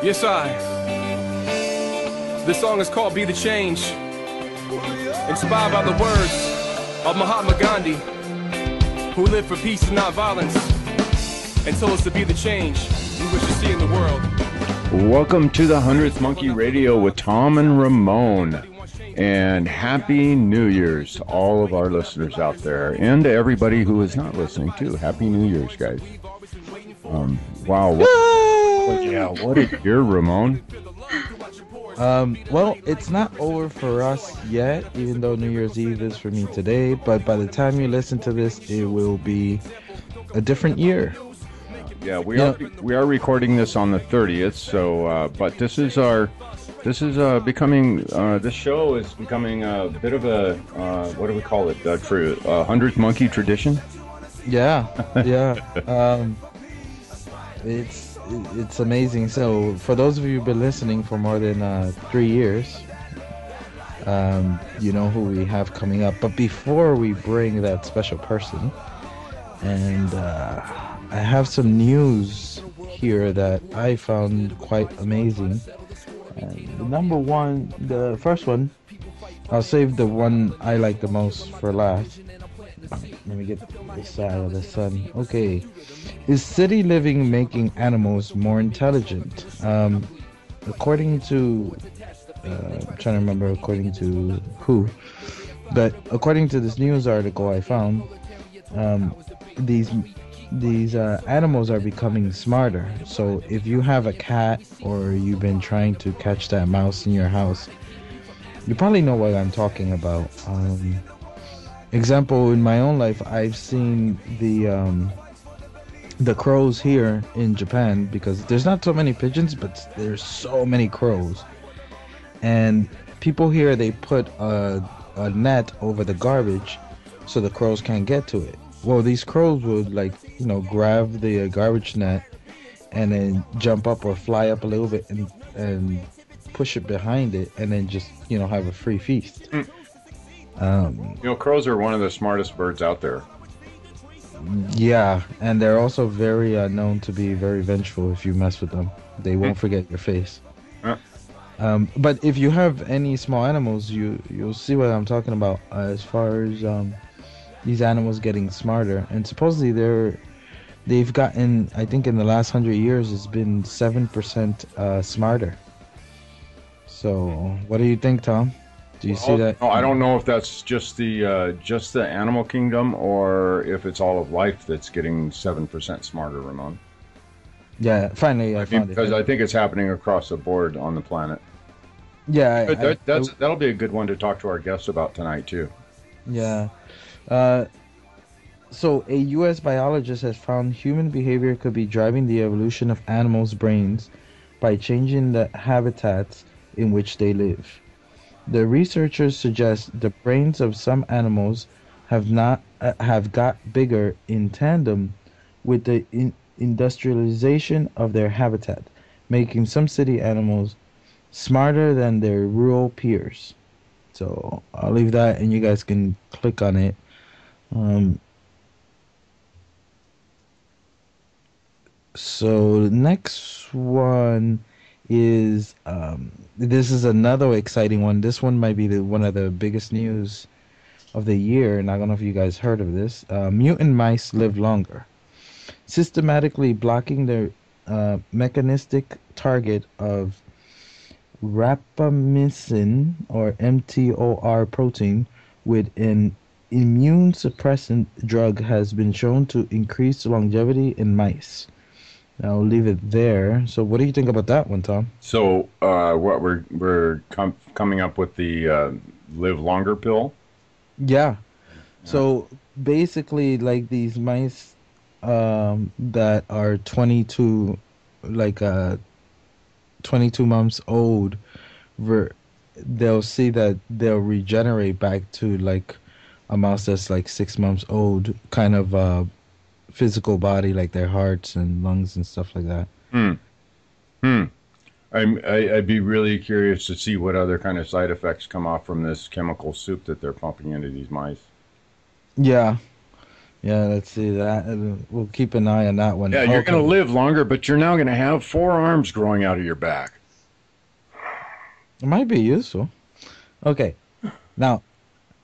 Yes, This song is called Be the Change, inspired by the words of Mahatma Gandhi, who lived for peace and not violence, and told us to be the change we wish to see in the world. Welcome to the 100th Monkey Radio with Tom and Ramon, and Happy New Year's to all of our listeners out there, and to everybody who is not listening too. Happy New Year's, guys. Wow. What a year, Ramon. Well, it's not over for us yet, even though New Year's Eve is for me today, but by the time you listen to this, it will be a different year. Yeah, we are recording this on the 30th, so but this show is becoming a bit of a what do we call it? 100th Monkey tradition. Yeah. It's amazing. So for those of you who've been listening for more than 3 years, you know who we have coming up. But before we bring that special person, and I have some news here that I found quite amazing. The first one, I'll save the one I like the most for last. Let me get this side of the sun. Okay. Is city living making animals more intelligent? According to, I'm trying to remember according to who, but according to this news article I found, these animals are becoming smarter. So if you have a cat or you've been trying to catch that mouse in your house, you probably know what I'm talking about. Example, in my own life, I've seen the crows here in Japan, because there's not so many pigeons, but there's so many crows. And people here, they put a net over the garbage so the crows can't get to it. Well, these crows would grab the garbage net and then jump up or fly up a little bit and push it behind it, and then just have a free feast. Crows are one of the smartest birds out there. Yeah, and they're also very known to be very vengeful. If you mess with them, they won't forget your face. But if you have any small animals, you'll see what I'm talking about as far as these animals getting smarter. And supposedly they've gotten, I think in the last 100 years, it's been 7% smarter. So what do you think, Tom? Do you see that? No, I don't know if that's just the animal kingdom or if it's all of life that's getting 7% smarter, Ramon. Yeah, finally I found it. Because I think it's happening across the board on the planet. Yeah, that'll be a good one to talk to our guests about tonight too. Yeah. So a U.S. biologist has found human behavior could be driving the evolution of animals' brains by changing the habitats in which they live. The researchers suggest the brains of some animals have got bigger in tandem with the industrialization of their habitat, making some city animals smarter than their rural peers. So I'll leave that, and you guys can click on it. So the next one is this is another exciting one. This one might be one of the biggest news of the year, and I don't know if you guys heard of this. Mutant mice live longer, systematically blocking their mechanistic target of rapamycin or mTOR protein with an immune suppressant drug has been shown to increase longevity in mice. I'll leave it there. So, what do you think about that one, Tom? So, what we're coming up with the live longer pill? Yeah. Yeah. So basically, like these mice that are 22, like 22 months old, ver they'll see that they'll regenerate back to like a mouse that's like 6 months old, kind of physical body, like their hearts and lungs and stuff like that. Hmm. Hmm. I'd be really curious to see what other kind of side effects come off from this chemical soup that they're pumping into these mice. Yeah, yeah. Let's see that. We'll keep an eye on that one. Yeah, you're going to Okay. live longer, but you're now going to have four arms growing out of your back. It might be useful. Okay. Now,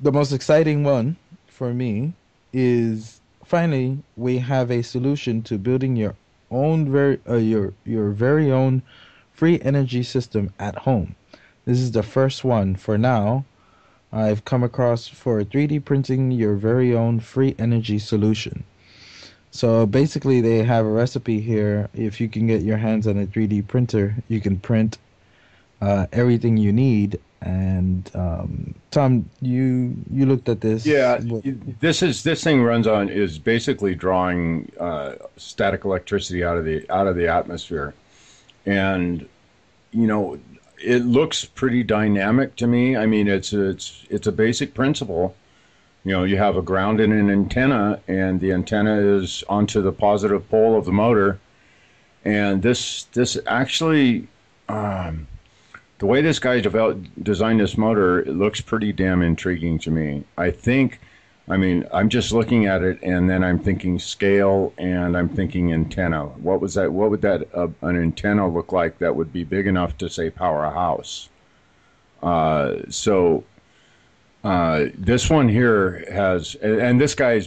the most exciting one for me is finally we have a solution to building your own your very own free energy system at home. This is the first one for now I've come across for 3D printing your very own free energy solution. So basically they have a recipe here. If you can get your hands on a 3D printer, you can print everything you need. And Tom, you looked at this. Yeah, What, this thing runs on is basically drawing static electricity out of the atmosphere, and you know it looks pretty dynamic to me. I mean, it's a basic principle. You know, you have a ground and an antenna, and the antenna is onto the positive pole of the motor, and this actually. The way this guy designed this motor, it looks pretty damn intriguing to me. I mean, I'm just looking at it, and then I'm thinking scale, and I'm thinking antenna. What was that? What would that an antenna look like that would be big enough to say power a house? This one here has, and this guy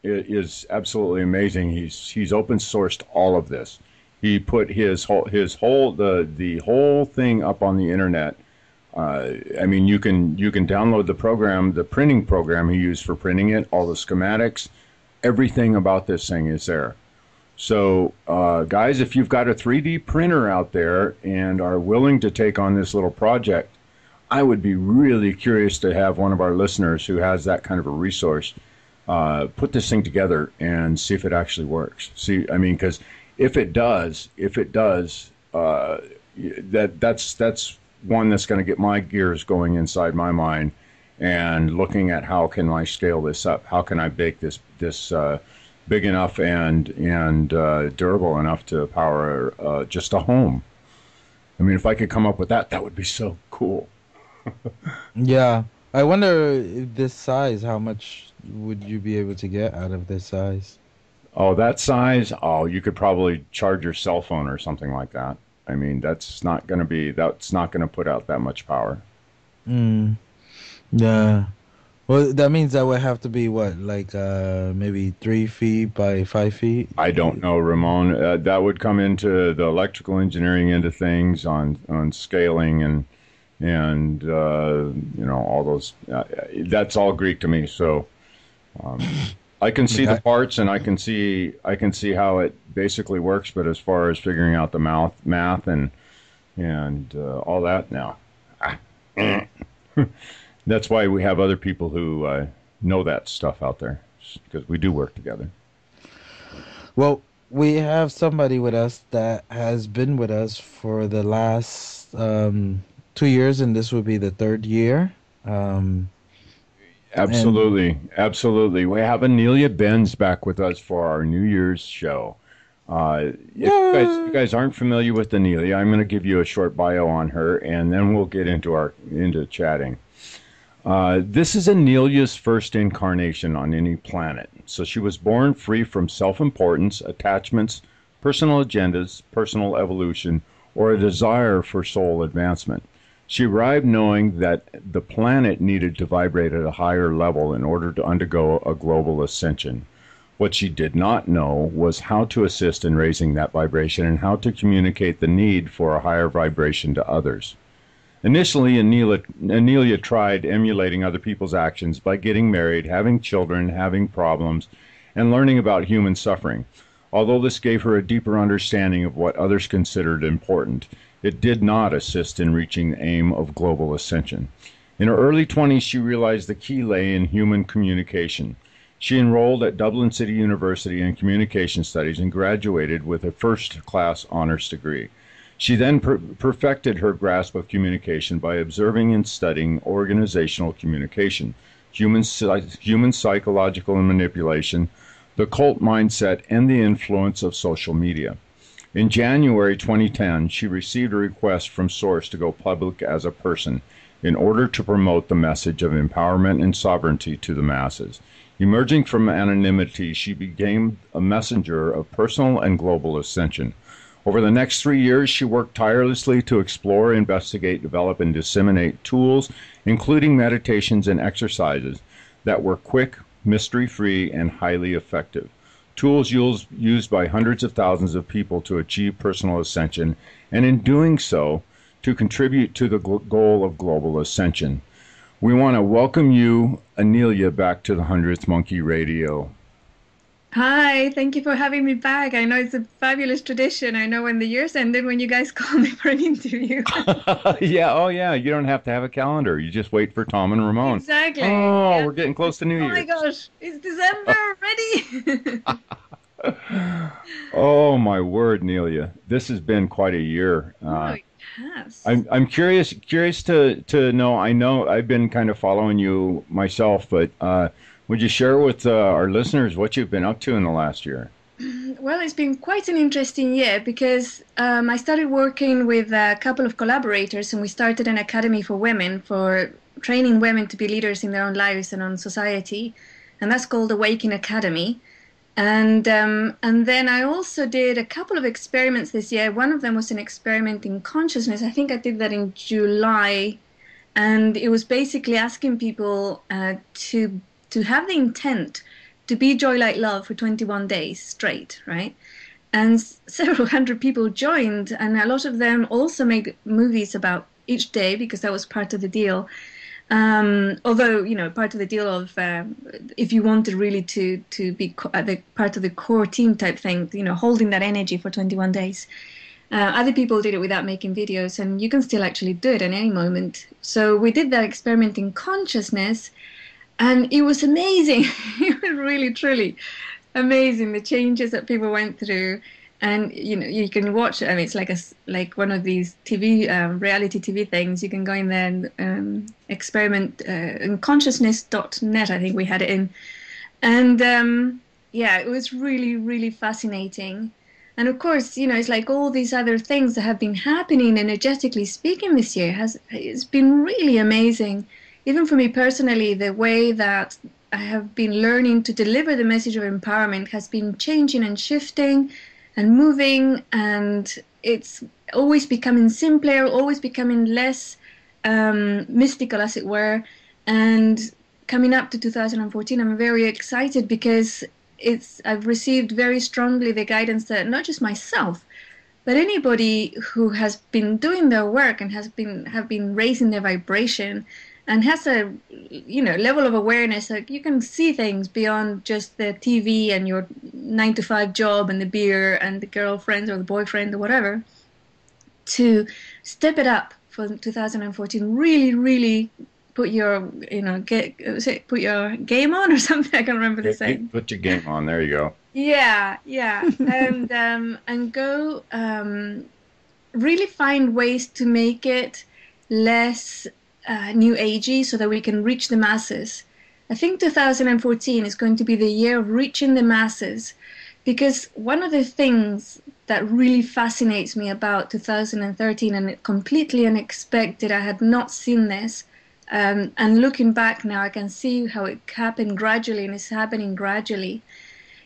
is absolutely amazing. He's open sourced all of this. He put the whole thing up on the internet. I mean, you can download the program, the printing program he used for printing it, all the schematics, everything about this thing is there. So, guys, if you've got a 3D printer out there and are willing to take on this little project, I would be really curious to have one of our listeners who has that kind of a resource put this thing together and see if it actually works. See, I mean, because if it does, that's one that's going to get my gears going inside my mind, and looking at how can I scale this up? How can I bake this big enough and durable enough to power just a home? I mean, if I could come up with that, that would be so cool. yeah, I wonder if this size, how much would you be able to get out of this size? Oh, that size? Oh, you could probably charge your cell phone or something like that. I mean, that's not going to put out that much power. Mm, yeah. Well, that means that would have to be what, like maybe 3 feet by 5 feet? I don't know, Ramon. That would come into the electrical engineering end of things on scaling and you know, all those. That's all Greek to me. So I can see the parts, and I can see how it basically works. But as far as figuring out the math and all that, now, that's why we have other people who know that stuff out there, because we do work together. Well, we have somebody with us that has been with us for the last 2 years, and this will be the third year. Absolutely, absolutely. We have Inelia Benz back with us for our New Year's show. If you guys aren't familiar with Inelia, I'm going to give you a short bio on her, and then we'll get into chatting. This is Inelia's first incarnation on any planet. So she was born free from self-importance, attachments, personal agendas, personal evolution, or a desire for soul advancement. She arrived knowing that the planet needed to vibrate at a higher level in order to undergo a global ascension. What she did not know was how to assist in raising that vibration and how to communicate the need for a higher vibration to others. Initially, Inelia tried emulating other people's actions by getting married, having children, having problems, and learning about human suffering. Although this gave her a deeper understanding of what others considered important, it did not assist in reaching the aim of global ascension. In her early 20s, she realized the key lay in human communication. She enrolled at Dublin City University in Communication Studies and graduated with a first-class honors degree. She then perfected her grasp of communication by observing and studying organizational communication, human psychological manipulation, the cult mindset, and the influence of social media. In January 2010, she received a request from Source to go public as a person in order to promote the message of empowerment and sovereignty to the masses. Emerging from anonymity, she became a messenger of personal and global ascension. Over the next 3 years, she worked tirelessly to explore, investigate, develop, and disseminate tools, including meditations and exercises that were quick, mystery-free, and highly effective. Tools used by hundreds of thousands of people to achieve personal ascension, and in doing so, to contribute to the goal of global ascension. We want to welcome you, Inelia, back to the 100th Monkey Radio. Hi, thank you for having me back. I know it's a fabulous tradition. I know when the year's ended, when you guys call me for an interview. Yeah, oh yeah, you don't have to have a calendar. You just wait for Tom and Ramon. Exactly. Oh, yeah. We're getting close to New Year's. Oh my gosh, it's December already. Oh my word, Nelia. This has been quite a year. Oh, it has. I'm curious to know. I know I've been kind of following you myself, but would you share with our listeners what you've been up to in the last year? Well, it's been quite an interesting year because I started working with a couple of collaborators, and we started an academy for women for training women to be leaders in their own lives and on society, and that's called Awaken Academy. And then I also did a couple of experiments this year. One of them was an experiment in consciousness. I think I did that in July, and it was basically asking people to have the intent to be joy, light, love for 21 days straight, right? And several hundred people joined, and a lot of them also made movies about each day because that was part of the deal. Although, you know, part of the deal of if you wanted really to be the part of the core team type thing, you know, holding that energy for 21 days. Other people did it without making videos, and you can still actually do it at any moment. So we did that experiment in consciousness, and it was amazing. It was really, truly amazing, the changes that people went through. And, you know, you can watch it. I mean, it's like one of these TV, reality TV things. You can go in there and experiment in consciousness.net, I think we had it in. And, yeah, it was really, really fascinating. And, of course, you know, it's like all these other things that have been happening energetically speaking this year it's been really amazing. Even for me personally, the way that I have been learning to deliver the message of empowerment has been changing and shifting and moving, and it's always becoming simpler, always becoming less mystical, as it were. And coming up to 2014, I'm very excited because I've received very strongly the guidance that not just myself, but anybody who has been doing their work and have been raising their vibration and has a, you know, level of awareness that you can see things beyond just the TV and your 9-to-5 job and the beer and the girlfriend or the boyfriend or whatever, to step it up for 2014. Really, really put your, you know, put your game on or something. I can't remember the saying. Put your game on. There you go. Yeah, and go really find ways to make it less new agey so that we can reach the masses. I think 2014 is going to be the year of reaching the masses, because one of the things that really fascinates me about 2013, and it completely unexpected, I had not seen this, and looking back now I can see how it happened gradually and is happening gradually,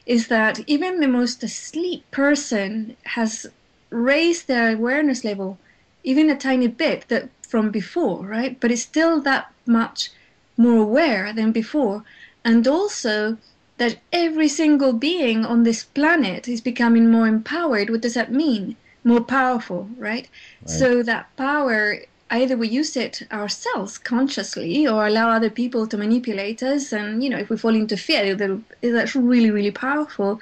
is that even the most asleep person has raised their awareness level even a tiny bit that from before, right? But it's still that much more aware than before. And also that every single being on this planet is becoming more empowered. What does that mean? More powerful, right? So that power, either we use it ourselves consciously or allow other people to manipulate us. And, you know, if we fall into fear, that's really, really powerful.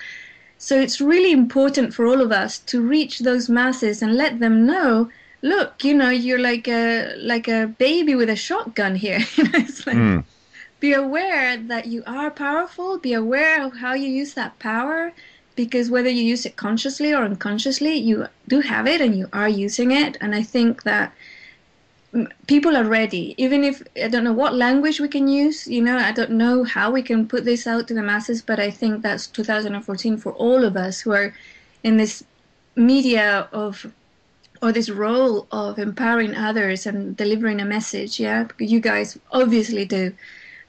So it's really important for all of us to reach those masses and let them know, look, you're like a baby with a shotgun here. It's like, be aware that you are powerful. Be aware of how you use that power, because whether you use it consciously or unconsciously, you do have it and you are using it. And I think that people are ready, even if I don't know what language we can use, I don't know how we can put this out to the masses, but I think that's 2014 for all of us who are in this media or this role of empowering others and delivering a message. Yeah, you guys obviously do,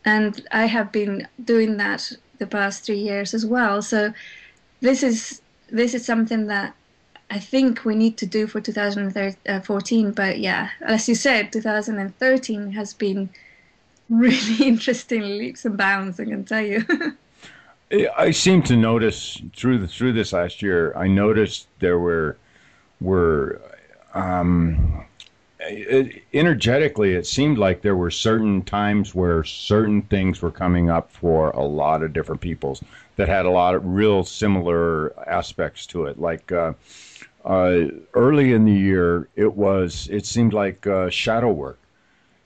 and I have been doing that the past 3 years as well. So this is something that I think we need to do for 2014. But yeah, as you said, 2013 has been really interesting leaps and bounds, I can tell you. I seem to notice through this last year, I noticed there were energetically, it seemed like there were certain times where certain things were coming up for a lot of different peoples that had a lot of real similar aspects to it. Like early in the year, it seemed like shadow work.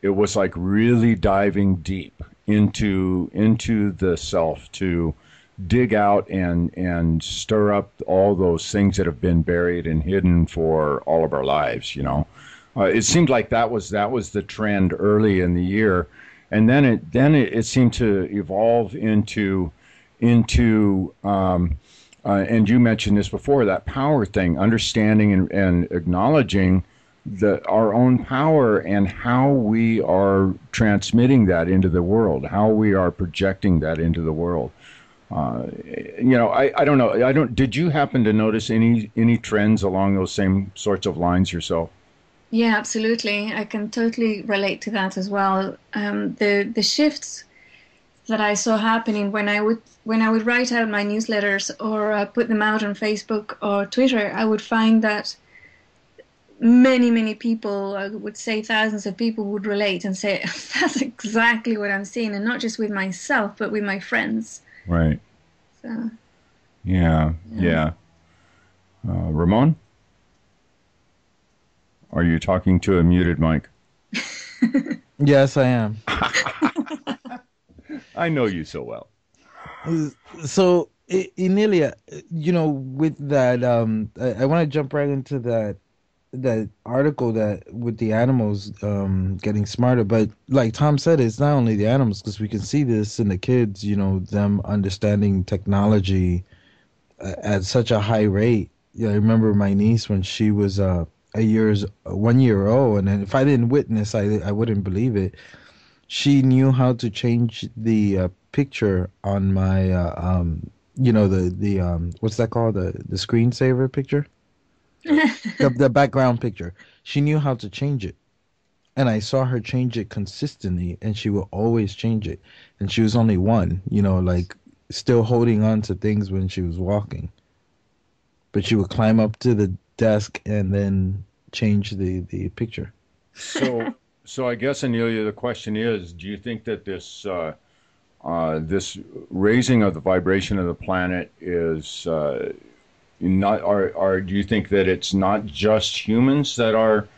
It was like really diving deep into the self to dig out and stir up all those things that have been buried and hidden for all of our lives. It seemed like that was the trend early in the year, and then it seemed to evolve into and you mentioned this before, that power thing, understanding and acknowledging our own power and how we are transmitting that into the world, how we are projecting that into the world. I don't know. Did you happen to notice any trends along those same sorts of lines yourself? Yeah, absolutely. I can totally relate to that as well. The shifts that I saw happening when I would write out my newsletters or put them out on Facebook or Twitter, I would find that many people, I would say thousands of people, would relate and say, that's exactly what I'm seeing, and not just with myself, but with my friends. Right. So. Yeah. Ramon? Are you talking to a muted mic? Yes, I am. I know you so well. So, Inelia, with that, I want to jump right into that article that with the animals getting smarter. But like Tom said, it's not only the animals, because we can see this in the kids, them understanding technology at such a high rate. I remember my niece when she was 1 year old, and then if I didn't witness, I wouldn't believe it. She knew how to change the picture on my the what's that called, the screensaver picture, the background picture. She knew how to change it, and I saw her change it consistently, and she will always change it. And she was only one, like still holding on to things when she was walking, but she would climb up to the desk and then change the picture. So I guess, Inelia, the question is, do you think that this this raising of the vibration of the planet is not, or do you think that it's not just humans that are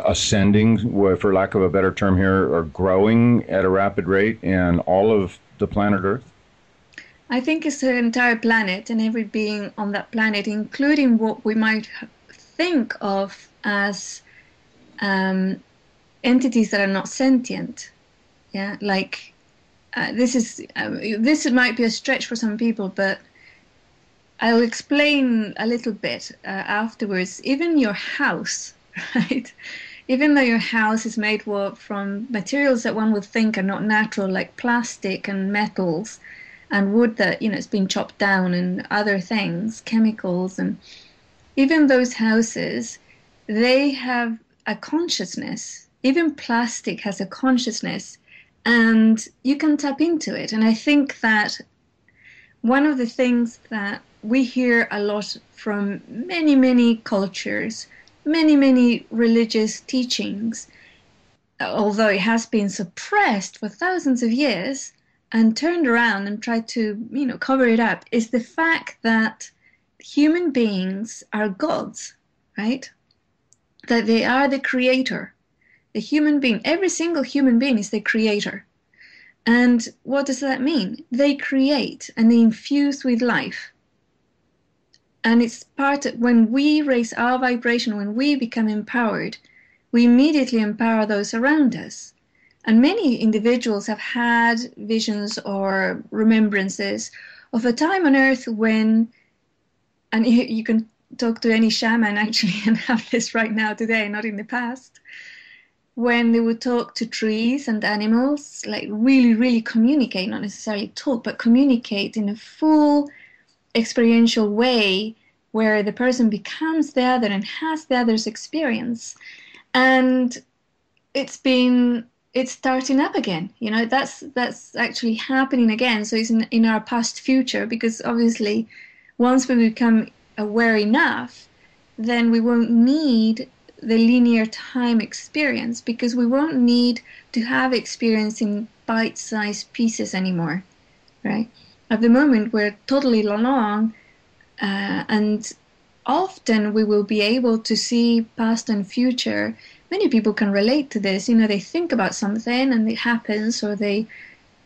ascending, for lack of a better term here, or growing at a rapid rate, and all of the planet Earth? I think it's the entire planet and every being on that planet, including what we might think of as entities that are not sentient. Yeah, like this might be a stretch for some people, but I'll explain a little bit afterwards. Even your house, right? Even though your house is made from materials that one would think are not natural, like plastic and metals and wood that, it's been chopped down, and other things, chemicals, and even those houses, they have a consciousness. Even plastic has a consciousness, and you can tap into it. And I think that one of the things that we hear a lot from many cultures, many religious teachings, although it has been suppressed for thousands of years, and turned around and tried to, cover it up is the fact that human beings are gods, right? That they are the creator. The human being, every single human being is the creator. And what does that mean? They create and they infuse with life. And it's part of, when we raise our vibration, when we become empowered, we immediately empower those around us. And many individuals have had visions or remembrances of a time on Earth when, and you can talk to any shaman actually and have this right now today, not in the past, when they would talk to trees and animals, like really, really communicate, not necessarily talk, but communicate in a full experiential way where the person becomes the other and has the other's experience. And it's starting up again. That's actually happening again. So it's in our past future, because obviously once we become aware enough, then we won't need the linear time experience, because we won't need to have experience in bite-sized pieces anymore, right? At the moment, we're totally along, and often we will be able to see past and future. Many people can relate to this. They think about something and it happens, or they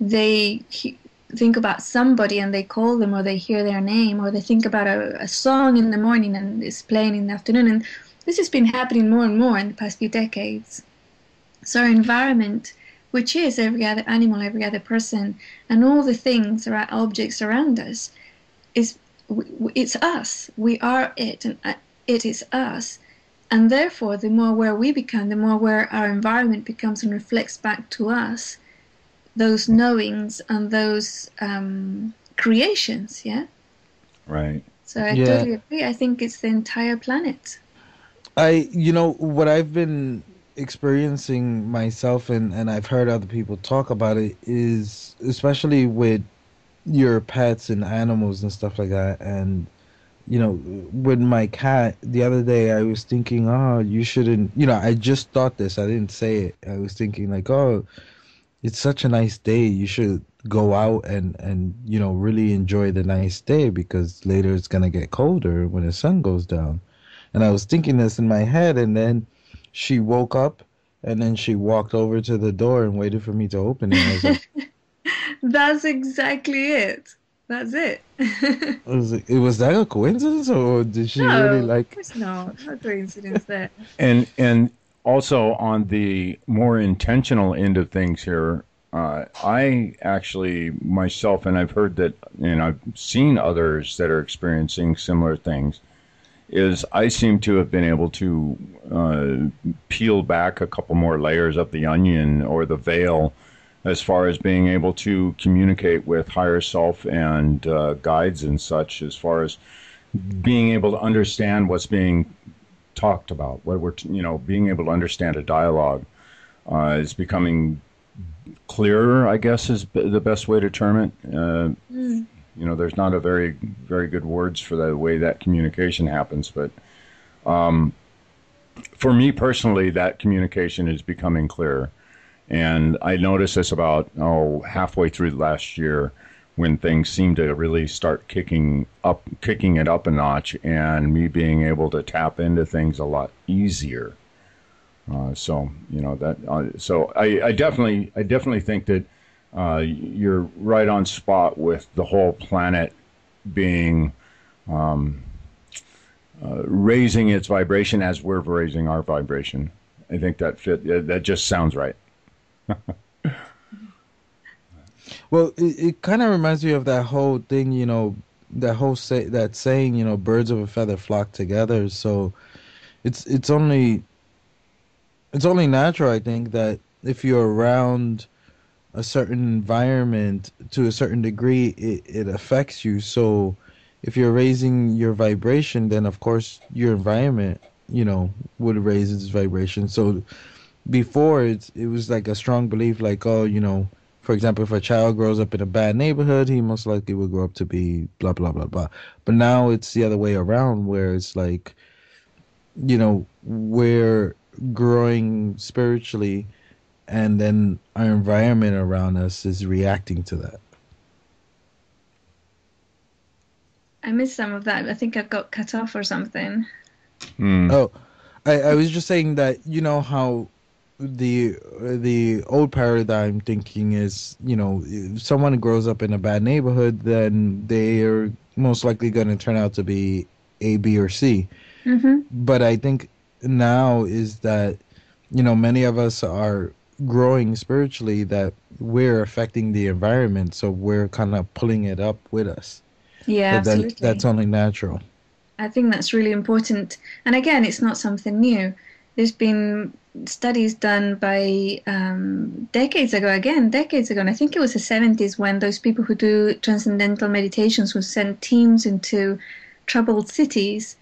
think about somebody and they call them, or they hear their name, or they think about a song in the morning and it's playing in the afternoon. And this has been happening more and more in the past few decades. So our environment, which is every other animal, every other person, and all the things, objects around us, it's us. We are it, and it is us. And therefore, the more aware we become, the more aware our environment becomes and reflects back to us those knowings and those creations, yeah? Right. So I totally agree. I think it's the entire planet. What I've been experiencing myself, and I've heard other people talk about it, is especially with your pets and animals and stuff like that. And with my cat the other day, I was thinking, oh, you shouldn't, I just thought this, I didn't say it. I was thinking like, oh, it's such a nice day, you should go out and really enjoy the nice day, because later it's gonna get colder when the sun goes down. And I was thinking this in my head, and then she woke up, and then she walked over to the door and waited for me to open it. I was like, that's exactly it. That's it. Was that a coincidence, or did she really like? Of course not. No coincidence there. And also on the more intentional end of things here, I actually myself, and I've heard that, and I've seen others that are experiencing similar things, is I seem to have been able to peel back a couple more layers of the onion or the veil, as far as being able to communicate with higher self and guides and such, as far as being able to understand what's being talked about, what we're, being able to understand a dialogue is becoming clearer, I guess is the best way to term it. There's not a very, very good words for the way that communication happens, but for me personally, that communication is becoming clearer. And I noticed this about, halfway through last year, when things seemed to really start kicking it up a notch, and me being able to tap into things a lot easier. So I definitely think that you're right on spot with the whole planet being raising its vibration as we're raising our vibration. I think that just sounds right. Well, it kind of reminds me of that whole thing, that saying, birds of a feather flock together. So it's only natural, I think, that if you're around a certain environment to a certain degree, it affects you. So if you're raising your vibration, then of course your environment, would raise its vibration. So before it was like a strong belief, like, for example, if a child grows up in a bad neighborhood, he most likely will grow up to be blah, blah, blah, blah. But now it's the other way around, where it's like, we're growing spiritually and then our environment around us is reacting to that. I missed some of that. I think I got cut off or something. Oh, I was just saying that, you know how the old paradigm thinking is, you know, if someone grows up in a bad neighborhood, then they are most likely going to turn out to be A, B, or C. Mm-hmm. But I think now is that, you know, many of us are growing spiritually, that we're affecting the environment, so we're kind of pulling it up with us. Yeah, That's absolutely. only natural. I think that's really important. And again, it's not something new. There's been studies done by decades ago, and I think it was the 70s when those people who do transcendental meditations would send teams into troubled cities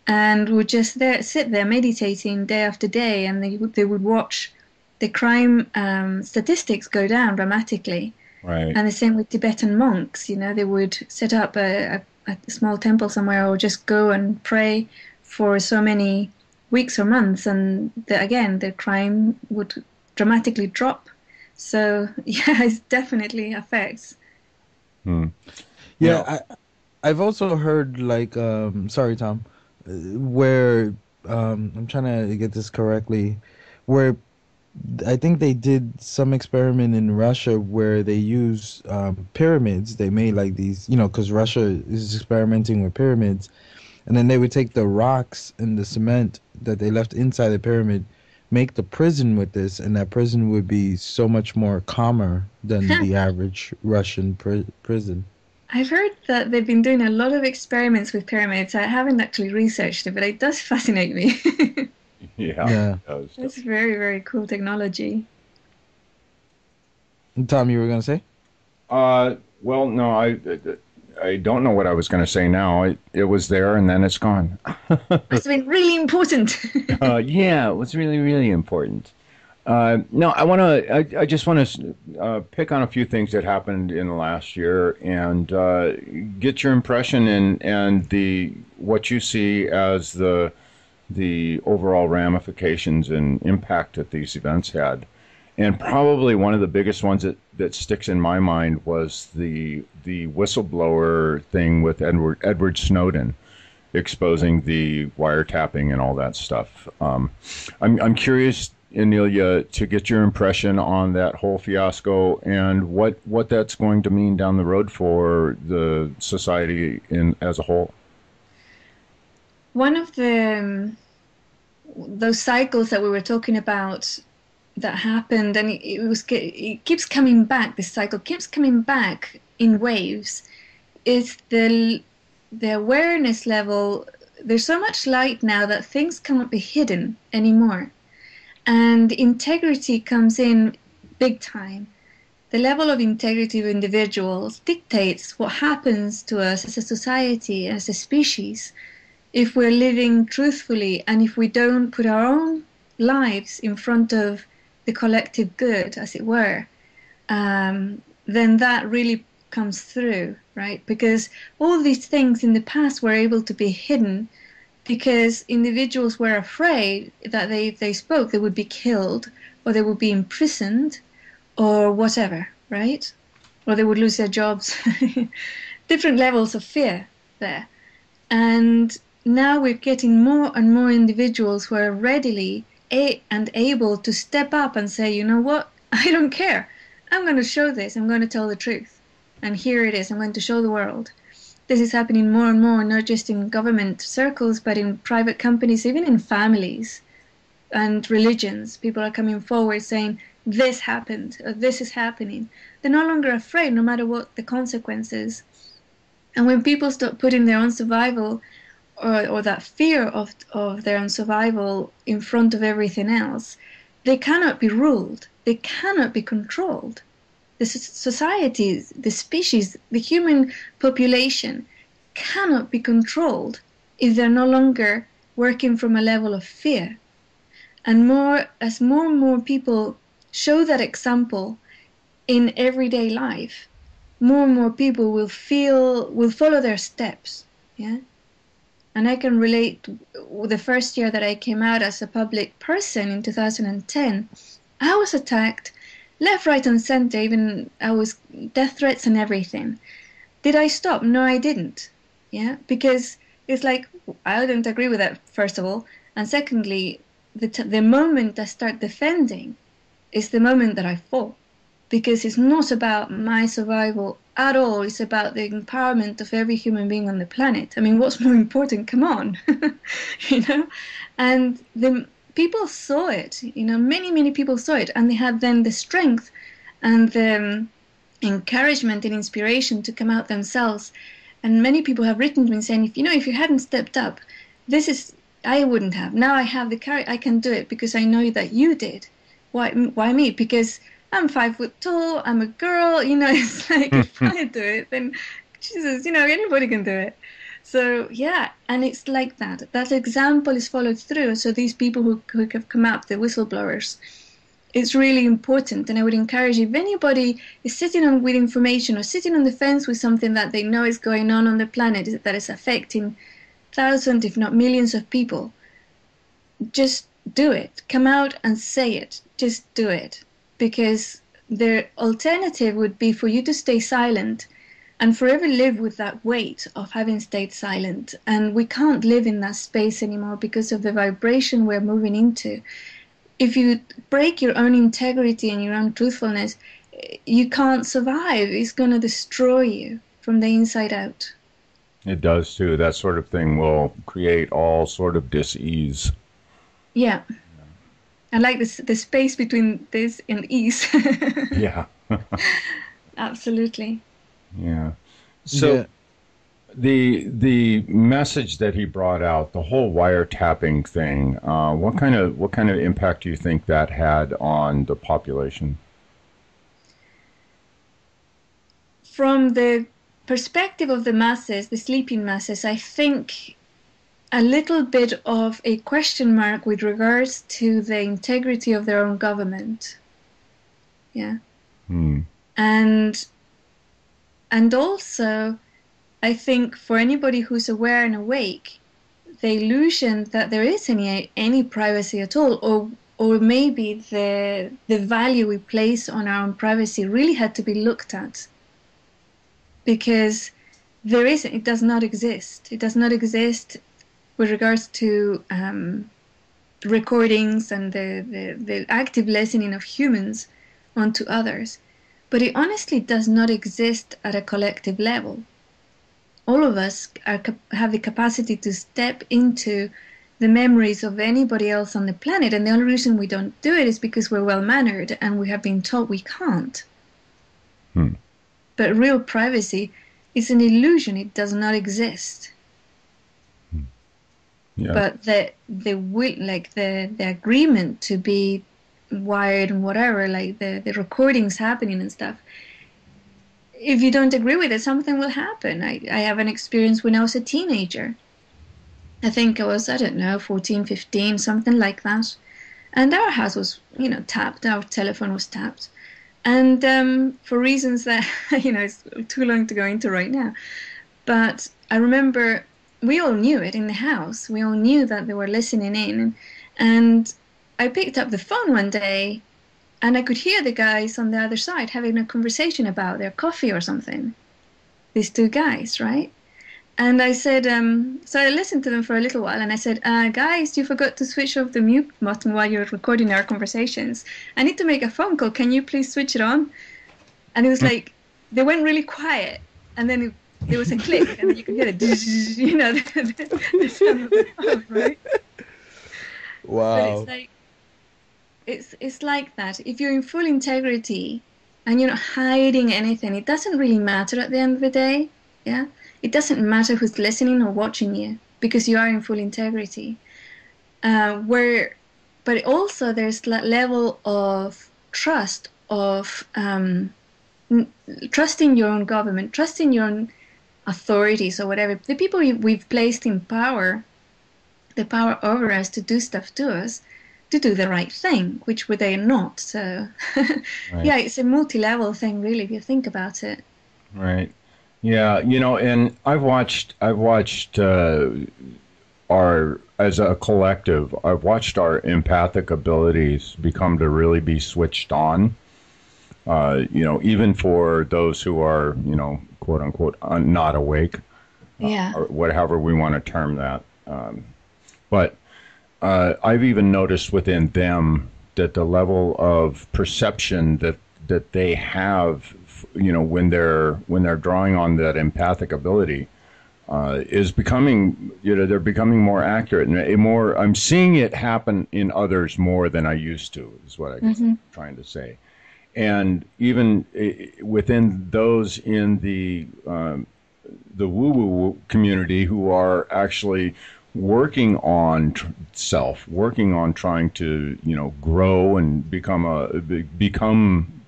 and would just sit there meditating day after day, and they would watch the crime statistics go down dramatically. Right. And the same with Tibetan monks. You know, they would set up a small temple somewhere or just go and pray for so many weeks or months, and again, the crime would dramatically drop. So, yeah, it definitely affects. Hmm. Yeah, No. I've also heard, like, sorry, Tom, where I'm trying to get this correctly, where I think they did some experiment in Russia where they use pyramids. They made like these, you know, because Russia is experimenting with pyramids, and then they would take the rocks and the cement that they left inside the pyramid, make the prison with this, and that prison would be so much more calmer than the average Russian prison. I've heard that they've been doing a lot of experiments with pyramids. I haven't actually researched it, but it does fascinate me. Yeah. Yeah. That was It's very, very cool technology. Tom, you were gonna say? well, no, I don't know what I was going to say now. It was there and then it's gone. Must have been really important. Yeah, it was really, really important. No, I just want to pick on a few things that happened in the last year and get your impression and the what you see as the overall ramifications and impact that these events had. And probably one of the biggest ones that sticks in my mind was the whistleblower thing with Edward Snowden exposing the wiretapping and all that stuff. I'm curious, Inelia, to get your impression on that whole fiasco and what that's going to mean down the road for the society as a whole. One of those cycles that we were talking about that happened, and it keeps coming back. This cycle keeps coming back in waves. Is the awareness level? There's so much light now that things cannot be hidden anymore, and integrity comes in big time. The level of integrity of individuals dictates what happens to us as a society, as a species, if we're living truthfully and if we don't put our own lives in front of the collective good, as it were, then that really comes through, right? Because all these things in the past were able to be hidden because individuals were afraid that they spoke, they would be killed or they would be imprisoned or whatever, right? Or they would lose their jobs. Different levels of fear there. And now we're getting more and more individuals who are readily and able to step up and say, you know what, I don't care. I'm going to show this. I'm going to tell the truth. And here it is. I'm going to show the world. This is happening more and more, not just in government circles, but in private companies, even in families and religions. People are coming forward saying, this happened, or this is happening. They're no longer afraid, no matter what the consequences. And when people stop putting their own survival or that fear of their own survival in front of everything else, they cannot be ruled. They cannot be controlled. The society, the species, the human population cannot be controlled if they're no longer working from a level of fear. And as more and more people show that example in everyday life, more and more people will follow their steps. Yeah. And I can relate with the first year that I came out as a public person in 2010. I was attacked left, right, and center. Even I was death threats and everything. Did I stop? No, I didn't. Yeah, because it's like I don't agree with that, first of all, and secondly, the moment I start defending is the moment that I fall, because it's not about my survival at all. It's about the empowerment of every human being on the planet. I mean, what's more important? Come on, you know. And the people saw it. You know, many people saw it, and they had then the strength and the encouragement and inspiration to come out themselves. And many people have written to me saying, if you hadn't stepped up, I wouldn't have. Now I have the courage. I can do it because I know that you did. Why me? Because I'm 5 foot tall. I'm a girl. You know, it's like if I do it, then Jesus, anybody can do it. So yeah, and it's like that. That example is followed through. So these people who have come up, the whistleblowers, it's really important. And I would encourage, if anybody is sitting on with information or sitting on the fence with something that they know is going on the planet that is affecting thousands, if not millions of people, just do it. Come out and say it. Just do it. Because the alternative would be for you to stay silent and forever live with that weight of having stayed silent. And we can't live in that space anymore because of the vibration we're moving into. If you break your own integrity and your own truthfulness, you can't survive. It's going to destroy you from the inside out. It does too. That sort of thing will create all sort of dis-ease. Yeah. I like the space between this and ease. Yeah. Absolutely. Yeah. So Yeah. the message that he brought out, the whole wiretapping thing, what kind of impact do you think that had on the population? From the perspective of the masses, the sleeping masses, I think a little bit of a question mark with regards to the integrity of their own government. Yeah. And also, I think for anybody who's aware and awake, the illusion that there is any privacy at all, or maybe the value we place on our own privacy really had to be looked at, because it does not exist. It does not exist with regards to recordings and the active listening of humans onto others, but it honestly does not exist at a collective level. All of us have the capacity to step into the memories of anybody else on the planet, and the only reason we don't do it is because we're well-mannered and we have been told we can't. But real privacy is an illusion. It does not exist. Yeah. But the agreement to be wired and whatever, like the recordings happening and stuff, if you don't agree with it, something will happen. I have an experience when I was a teenager. I think I was, 14, 15, something like that. And our house was, tapped. Our telephone was tapped. And for reasons that, it's too long to go into right now. But I remember we all knew it in the house. We all knew that they were listening in. And I picked up the phone one day, and I could hear the guys on the other side having a conversation about their coffee or something. These two guys, right? And I said, so I listened to them for a little while, and I said, guys, you forgot to switch off the mute button while you're recording our conversations. I need to make a phone call. Can you please switch it on? And it was like, they went really quiet, and then there was a click, and you could hear the sound of the phone, right? Wow. But it's like, it's like that. If you're in full integrity and you're not hiding anything, it doesn't really matter at the end of the day. Yeah, it doesn't matter who's listening or watching you, because you are in full integrity. But also there's that level of trust, of trusting your own government, trusting your own authorities or whatever, the people we've placed in power, the power over us to do stuff to us, to do the right thing, which they are not. So, Right. Yeah, it's a multi-level thing, really, if you think about it. Right. Yeah, and I've watched as a collective, I've watched our empathic abilities become to really be switched on. Even for those who are, quote unquote, not awake, or whatever we want to term that. But I've even noticed within them that the level of perception that they have, when they're drawing on that empathic ability, is becoming, they're becoming more accurate and more. I'm seeing it happen in others more than I used to, is what I guess I'm trying to say. And even within those in the woo-woo community who are actually working on working on trying to, grow and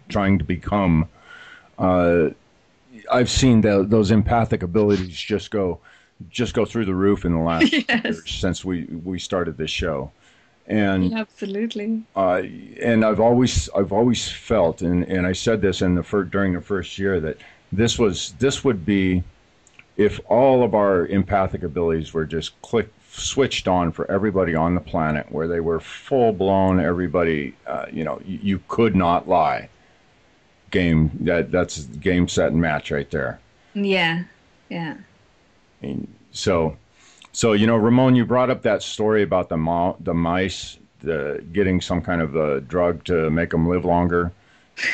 trying to become. I've seen those empathic abilities just go through the roof in the last years since we started this show. And absolutely. And I've always felt, and I said this during the first year, that this would be, if all of our empathic abilities were just switched on for everybody on the planet, where they were full blown, everybody, you could not lie. That's game, set, and match right there. Yeah. And so, Ramon, you brought up that story about the mice getting some kind of a drug to make them live longer.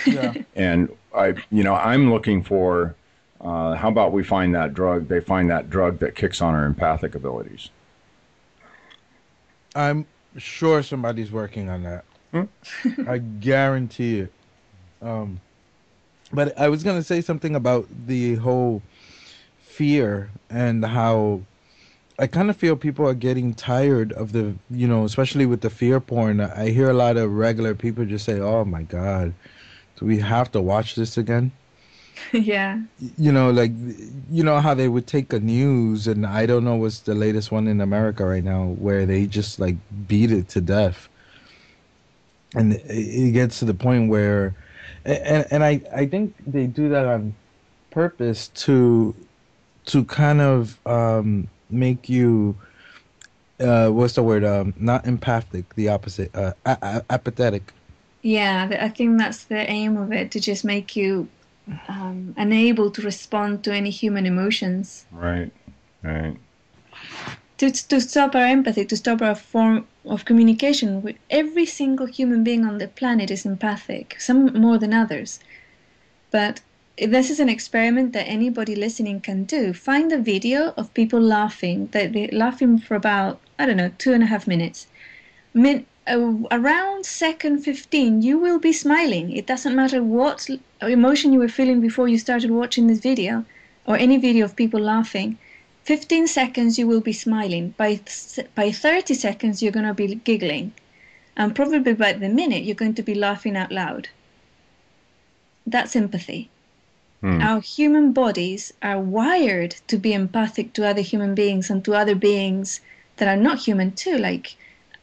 Yeah. And I'm looking for, how about we find that drug? They find that drug that kicks on our empathic abilities. I'm sure somebody's working on that. I guarantee it. But I was going to say something about the whole fear and how I kind of feel people are getting tired of the, especially with the fear porn. I hear a lot of regular people just say, oh my God, do we have to watch this again? Yeah. How they would take a news, and I don't know what's the latest one in America right now, where they just like beat it to death. And it gets to the point where, and I think they do that on purpose to kind of make you, what's the word? Not empathic, the opposite, apathetic. Yeah, I think that's the aim of it, to just make you unable to respond to any human emotions. Right. To stop our empathy, to stop our form of communication. With every single human being on the planet is empathic, some more than others. But this is an experiment that anybody listening can do. Find a video of people laughing. They're laughing for about, 2.5 minutes. Around second 15, you will be smiling. It doesn't matter what emotion you were feeling before you started watching this video, or any video of people laughing. 15 seconds you will be smiling. By 30 seconds you're going to be giggling. And probably by the minute you're going to be laughing out loud. That's empathy. Our human bodies are wired to be empathic to other human beings and to other beings that are not human too, like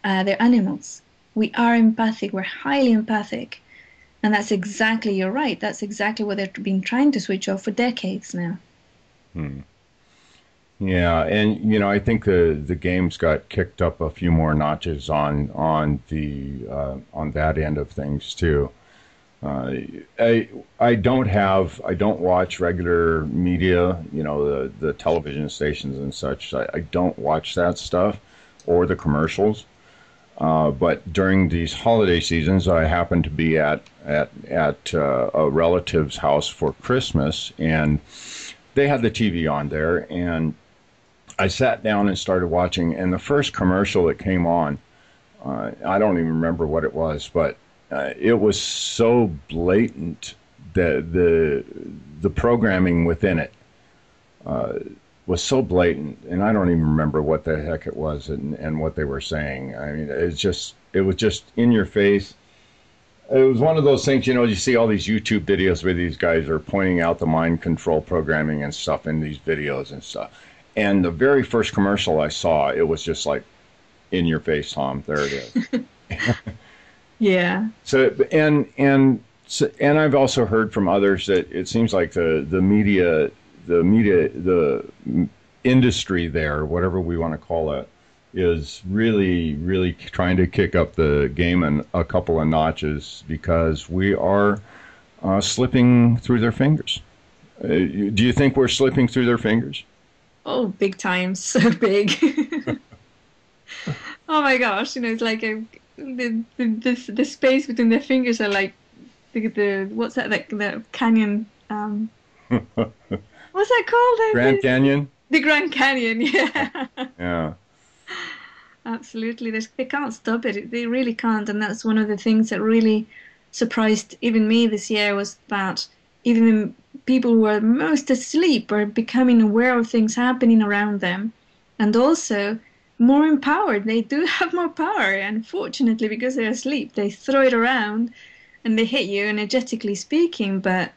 they're animals. We are empathic. We're highly empathic. And that's exactly, you're right, that's exactly what they've been trying to switch off for decades now. Yeah, and I think the game's got kicked up a few more notches on that end of things too. I don't watch regular media, the television stations and such. I don't watch that stuff or the commercials. But during these holiday seasons, I happened to be at a relative's house for Christmas, and they had the TV on there, and I sat down and started watching, and the first commercial that came on, I don't even remember what it was, but it was so blatant that the programming within it was so blatant, and I don't even remember what the heck it was and what they were saying. I mean, it was just in your face. It was one of those things, you see all these YouTube videos where these guys are pointing out the mind control programming and stuff in these videos and stuff. And the very first commercial I saw, it was just like, in your face, Tom. There it is. Yeah. So and I've also heard from others that it seems like the media, the industry there, whatever we want to call it, is really, really trying to kick up the game a couple of notches because we are slipping through their fingers. Do you think we're slipping through their fingers? Oh, big time, so big. Oh my gosh, it's like the space between their fingers are like the what's that, like the canyon, what's that called? Grand Canyon? The Grand Canyon, yeah. Yeah. Absolutely. They can't stop it. They really can't. And that's one of the things that really surprised even me this year, was that even the people who are most asleep are becoming aware of things happening around them, and also more empowered. They do have more power. And fortunately, because they're asleep, they throw it around and they hit you, energetically speaking. But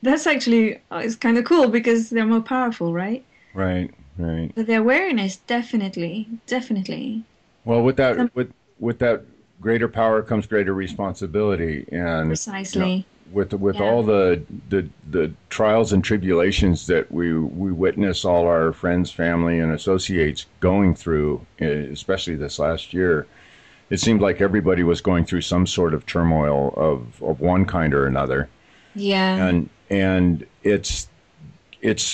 that's actually, it's kind of cool because they're more powerful, right? Right. But the awareness, definitely. Well, with that greater power comes greater responsibility, and precisely. With all the trials and tribulations that we witness all our friends, family, and associates going through, especially this last year, it seemed like everybody was going through some sort of turmoil of one kind or another. Yeah. And it's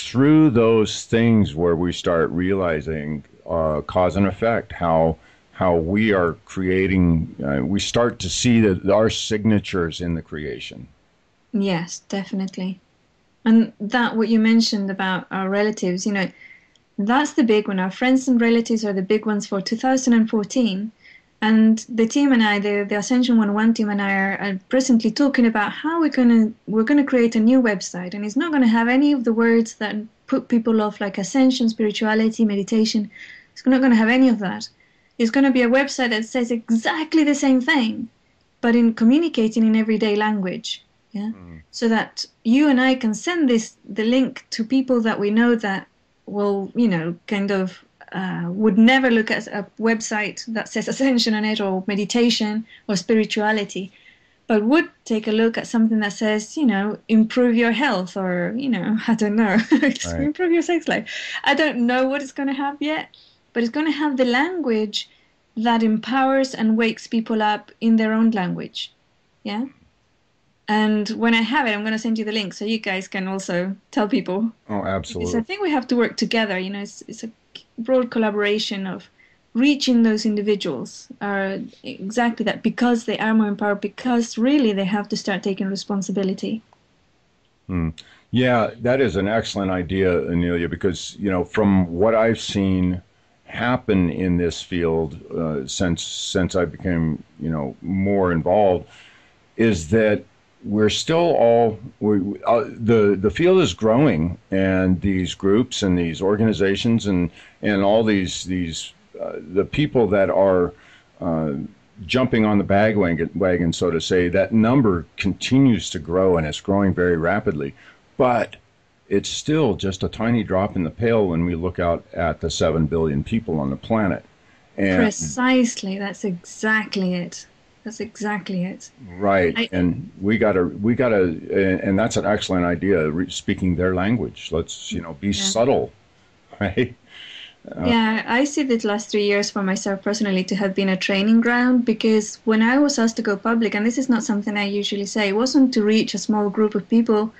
through those things where we start realizing cause and effect, how we are creating, we start to see our signatures in the creation. Yes, definitely. And that, what you mentioned about our relatives, that's the big one. Our friends and relatives are the big ones for 2014. And the team and I, the Ascension 101 team and I are presently talking about how we're gonna create a new website, and it's not gonna have any of the words that put people off, like ascension, spirituality, meditation. It's not gonna have any of that. It's gonna be a website that says exactly the same thing, but in communicating in everyday language. Yeah. So that you and I can send the link to people that we know that will, kind of would never look at a website that says ascension on it, or meditation or spirituality, but would take a look at something that says, improve your health, or, I don't know, Right. improve your sex life. I don't know what it's going to have yet, but it's going to have the language that empowers and wakes people up in their own language. Yeah. And when I have it, I'm going to send you the link so you guys can also tell people. Oh, absolutely. Because I think we have to work together. It's a broad collaboration of reaching those individuals, are exactly that, because they are more empowered, because really they have to start taking responsibility. Yeah, that is an excellent idea, Inelia, because, from what I've seen happen in this field since I became, more involved, is that we're still all the field is growing, and these groups and these organizations and all these the people that are jumping on the wagon, so to say, that number continues to grow, and it's growing very rapidly. But it's still just a tiny drop in the pail when we look out at the 7 billion people on the planet. And precisely, that's exactly it. That's exactly it. Right, and we gotta, and that's an excellent idea. Speaking their language, let's be subtle, right? Yeah, I see the last 3 years for myself personally to have been a training ground, because when I was asked to go public, and this is not something I usually say, it wasn't to reach a small group of people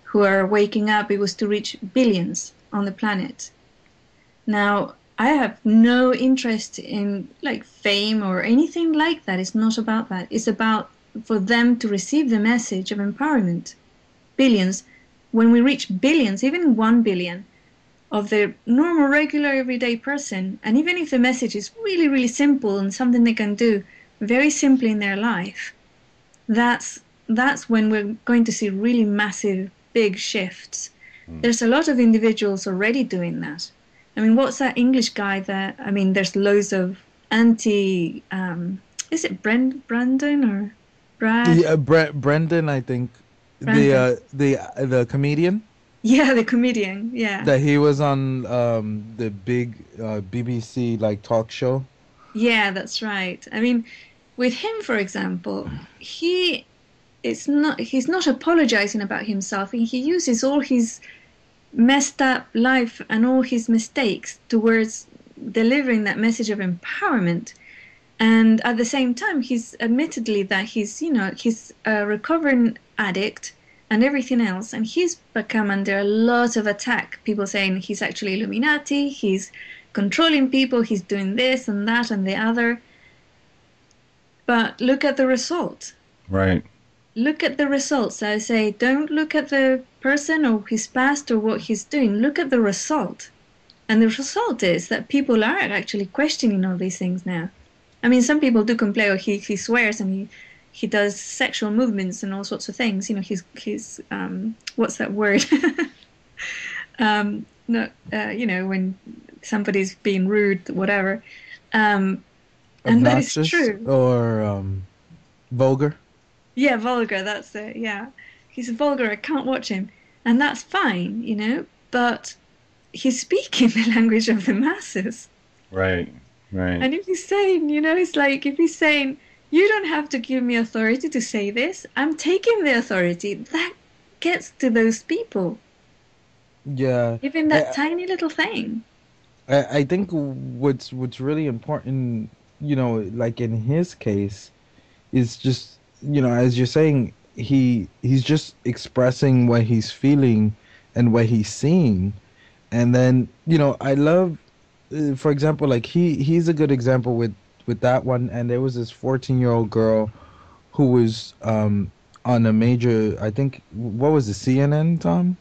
who are waking up. It was to reach billions on the planet. Now, I have no interest in fame or anything like that. It's not about that. It's about for them to receive the message of empowerment. Billions. When we reach billions, even 1 billion of the normal, regular, everyday person, and even if the message is really, really simple and something they can do very simply in their life, that's when we're going to see really massive, big shifts. There's a lot of individuals already doing that. I mean, what's that English guy there's loads of is it Brandon or Brad? Yeah, Brendan, I think. Brandon. The comedian? Yeah, the comedian, yeah. That he was on the big BBC talk show. Yeah, that's right. I mean, with him, for example, he's not apologizing about himself. He uses all his messed up life and all his mistakes towards delivering that message of empowerment. And at the same time, he's admittedly that he's a recovering addict and everything else. And he's become under a lot of attack. People saying he's actually Illuminati, he's controlling people, he's doing this and that and the other. But look at the result. Right. Look at the results. I say, don't look at the person or his past or what he's doing. Look at the result. And the result is that people are actually questioning all these things now. I mean, some people do complain, or he swears and he does sexual movements and all sorts of things. You know, he's what's that word? You know, when somebody's being rude, whatever. And that is true. Or vulgar. Yeah, vulgar, that's it, yeah. He's vulgar, I can't watch him. And that's fine, you know, but he's speaking the language of the masses. Right, right. And if he's saying, you know, it's like if he's saying, you don't have to give me authority to say this, I'm taking the authority, that gets to those people. Yeah. Even that tiny little thing. I think what's really important, you know, like in his case, is just, you know, as you're saying, he's just expressing what he's feeling and what he's seeing. And then, you know, I love, for example, like he's a good example with that one. And there was this 14-year-old girl who was on a major, I think, what was the CNN, Tom?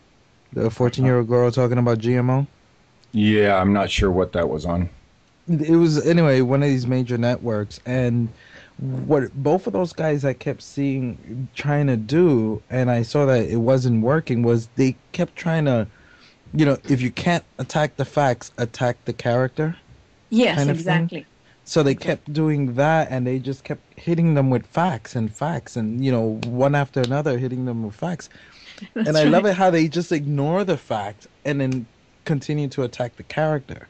The 14-year-old girl talking about GMO? Yeah, I'm not sure what that was on. It was, anyway, one of these major networks. And what both of those guys I kept seeing trying to do, and I saw that it wasn't working, was they kept trying to, you know, if you can't attack the facts, attack the character. Yes, kind of exactly. thing. So they kept doing that, and they just kept hitting them with facts, and you know, one after another, hitting them with facts. And I love it how they just ignore the fact and then continue to attack the character.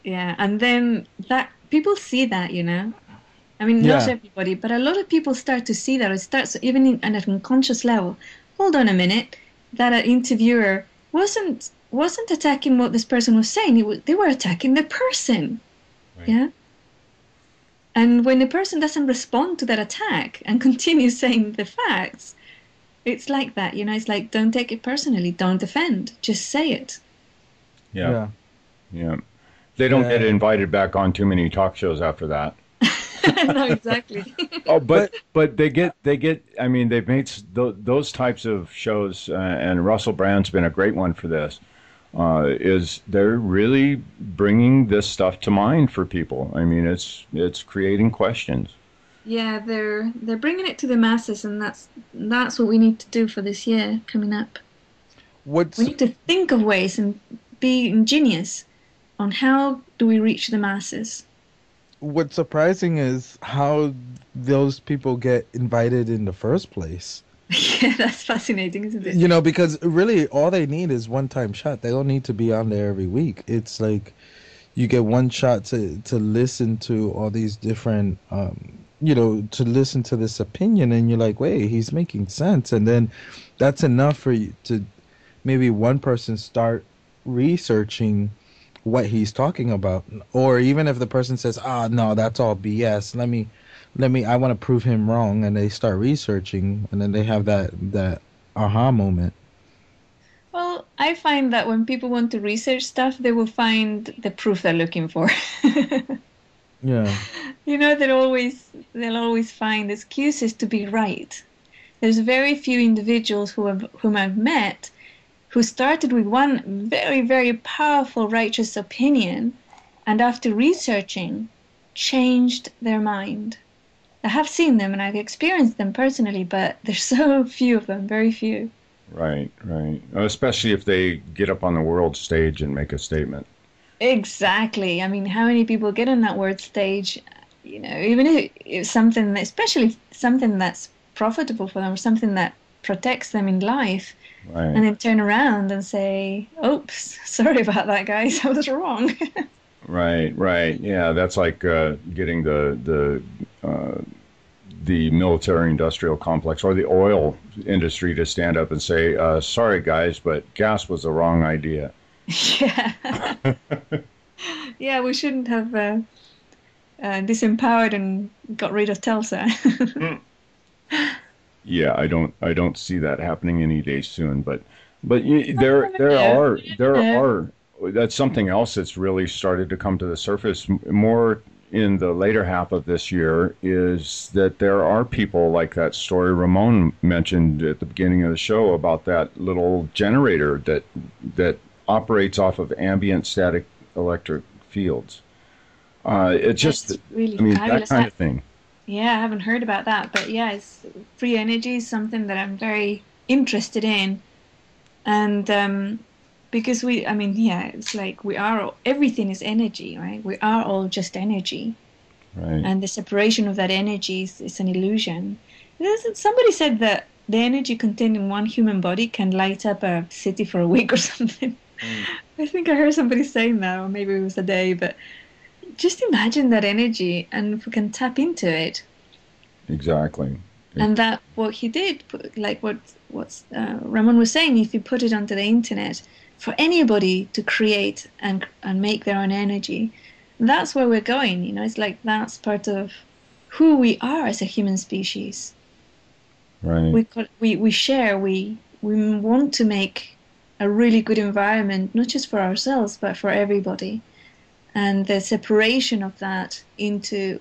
Yeah, and then that people see that, you know. I mean, not everybody, but a lot of people start to see that. It starts even at an unconscious level. Hold on a minute, that interviewer wasn't attacking what this person was saying. They were attacking the person. Right. Yeah. And when the person doesn't respond to that attack and continues saying the facts, it's like that, you know. It's like, don't take it personally. Don't defend. Just say it. Yeah. They don't get invited back on too many talk shows after that. No, exactly. Oh, but they get. I mean, they've made those types of shows, and Russell Brand's been a great one for this. Is they're really bringing this stuff to mind for people. I mean, it's creating questions. Yeah, they're bringing it to the masses, and that's what we need to do for this year coming up. We need to think of ways and be ingenious on how do we reach the masses. What's surprising is how those people get invited in the first place. Yeah, that's fascinating, isn't it? You know, because really all they need is one-time shot. They don't need to be on there every week. It's like you get one shot to listen to all these different, you know, to listen to this opinion, and you're like, wait, he's making sense. And then that's enough for you to maybe one person start researching what he's talking about. Or even if the person says, no, that's all BS, let me I want to prove him wrong, and they start researching, and then they have that aha moment. Well, I find that when people want to research stuff, they will find the proof they're looking for. Yeah. You know, they'll always find excuses to be right. There's very few individuals whom I've met who started with one very, very powerful righteous opinion, and after researching, changed their mind. I have seen them and I've experienced them personally, but there's so few of them, very few. Right. Especially if they get up on the world stage and make a statement. Exactly. I mean, how many people get on that world stage, you know, even if it's something, especially something that's profitable for them or something that protects them in life, right, and then turn around and say, oops, sorry about that, guys, I was wrong. Right. Yeah, that's like getting the military-industrial complex or the oil industry to stand up and say, sorry, guys, but gas was the wrong idea. Yeah. Yeah, we shouldn't have disempowered and got rid of Telsa. Yeah, I don't see that happening any day soon. But there Yeah. are that's something else that's really started to come to the surface more in the later half of this year, is that there are people like that story Ramon mentioned at the beginning of the show about that little generator that operates off of ambient static electric fields. It just, That's really I mean, that fabulous. kind of thing. Yeah, I haven't heard about that, but yeah, it's free energy is something that I'm very interested in, and because I mean, yeah, it's like everything is energy, right? We are all just energy, Right. and the separation of that energy is an illusion. Somebody said that the energy contained in one human body can light up a city for a week or something. I think I heard somebody saying that, or maybe it was a day, but just imagine that energy, and if we can tap into it. Exactly. And that what he did, like what Ramon was saying, if you put it onto the internet for anybody to create and make their own energy, that's where we're going. You know, it's like that's part of who we are as a human species. Right. We share. We want to make a really good environment, not just for ourselves but for everybody. And the separation of that into,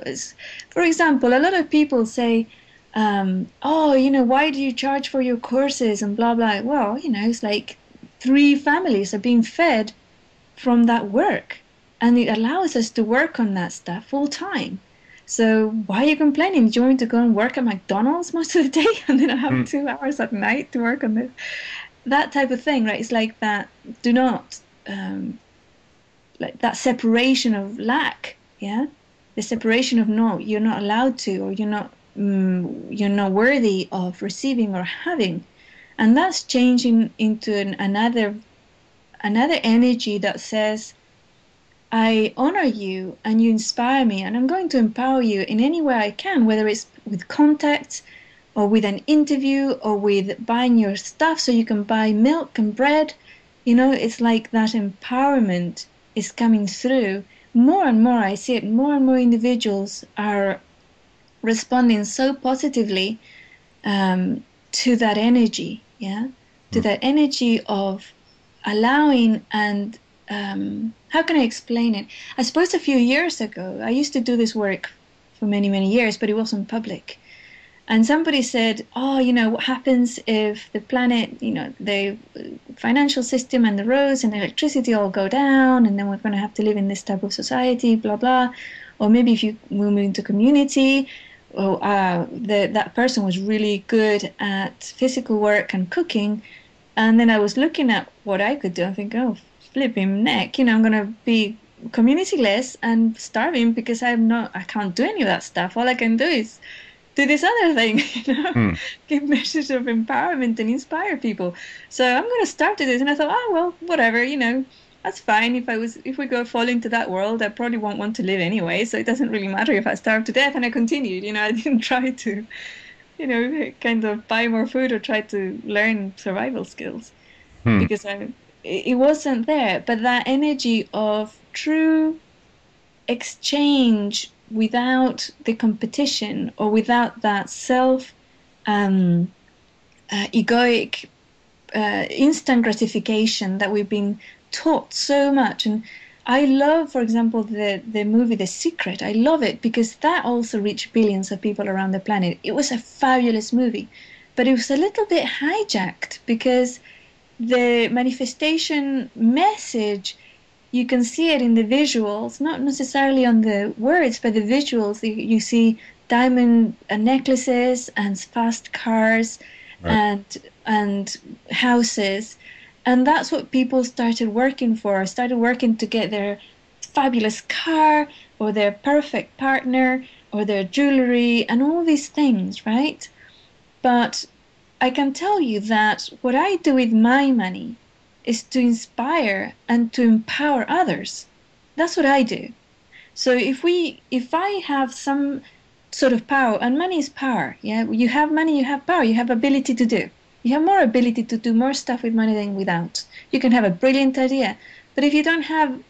for example, a lot of people say, oh, you know, why do you charge for your courses and blah, blah. Well, you know, it's like 3 families are being fed from that work, and it allows us to work on that stuff full time. So why are you complaining? Do you want me to go and work at McDonald's most of the day and then I have 2 hours at night to work on this? That type of thing, right? It's like that. Do not, like that separation of lack, yeah? The separation of no, you're not allowed to, or you're not worthy of receiving or having. And that's changing into another energy that says, I honor you and you inspire me, and I'm going to empower you in any way I can, whether it's with contacts or with an interview or with buying your stuff so you can buy milk and bread. You know, it's like that empowerment is coming through. More and more I see it, more and more individuals are responding so positively to that energy, yeah? To that energy of allowing and how can I explain it? I suppose a few years ago, I used to do this work for many, many years, but it wasn't public. And somebody said, oh, you know, what happens if the planet, you know, the financial system and the roads and the electricity all go down, and then we're going to have to live in this type of society, blah, blah. Or maybe if you move into community, that person was really good at physical work and cooking. And then I was looking at what I could do and think, oh, flipping neck, you know, I'm going to be community-less and starving because I can't do any of that stuff. All I can do is do this other thing, you know, give messages of empowerment and inspire people. So I'm going to start to this. And I thought, oh, well, whatever, you know, that's fine. If we go fall into that world, I probably won't want to live anyway. So it doesn't really matter if I starve to death. And I continued, you know, I didn't try to, you know, kind of buy more food or try to learn survival skills because it wasn't there. But that energy of true exchange without the competition or without that self egoic instant gratification that we've been taught so much. And I love, for example, the movie The Secret. I love it because that also reached billions of people around the planet. It was a fabulous movie, but it was a little bit hijacked because the manifestation message, you can see it in the visuals, not necessarily on the words, but the visuals. You see diamond necklaces and fast cars, right, and houses. And that's what people started working for, started working to get their fabulous car or their perfect partner or their jewelry and all these things, right? But I can tell you that what I do with my money is to inspire and to empower others. That's what I do. So if I have some sort of power, and money is power, yeah, you have money, you have power, you have ability to do. You have more ability to do more stuff with money than without. You can have a brilliant idea, but if you don't have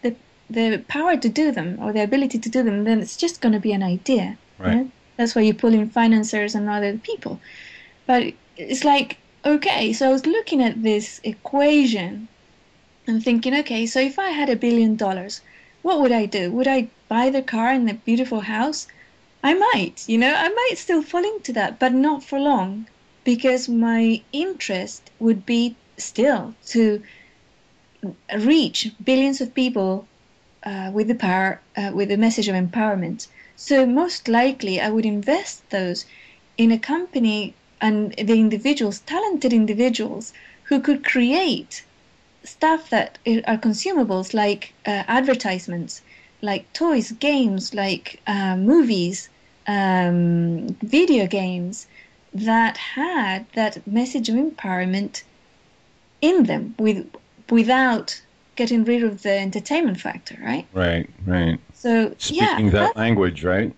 the power to do them or the ability to do them, then it's just going to be an idea. Right. Yeah? That's why you pull in financiers and other people. But it's like, okay, so I was looking at this equation and thinking, okay, so if I had $1 billion, what would I do? Would I buy the car and the beautiful house? I might, I might still fall into that, but not for long, because my interest would be still to reach billions of people with the power, with the message of empowerment. So most likely I would invest those in a company and the individuals, talented individuals, who could create stuff that are consumables, like advertisements, like toys, games, like movies, video games, that had that message of empowerment in them without getting rid of the entertainment factor, right? Right. So Speaking that language, right?